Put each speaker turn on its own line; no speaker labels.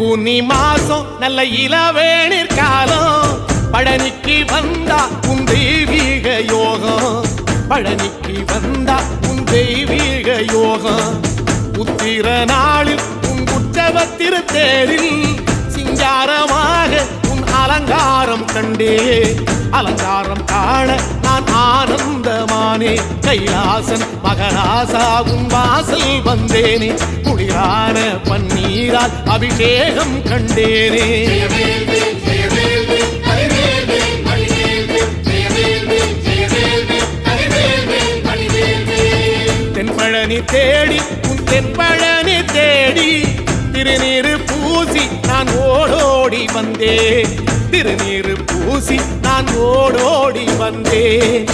பங்குனி மாசம் நல்ல இளவேணிற் காலம் பழனிக்கு வந்தா உன் தெய்வீக யோகம் பழனிக்கு வந்தா உன் தெய்வீக யோகம் உத்திர நாளில் உன் உற்சவ திருத்தேரில் சிங்காரமாக உன் அலங்காரம் கண்டே அலங்காரம் காண நான் ஆனந்தமானே கைலாசன் மகராசா உன் வாசல் வந்தேனே குளிரான பன்னீரால் அபிஷேகம் கண்டேனே தென்பழனி தேடி உன் தென்பழனி தேடி திருநீரு பூசி நான் ஓடோடி வந்தேன் திருநீரு பூசி நான் ஓடோடி வந்தேன்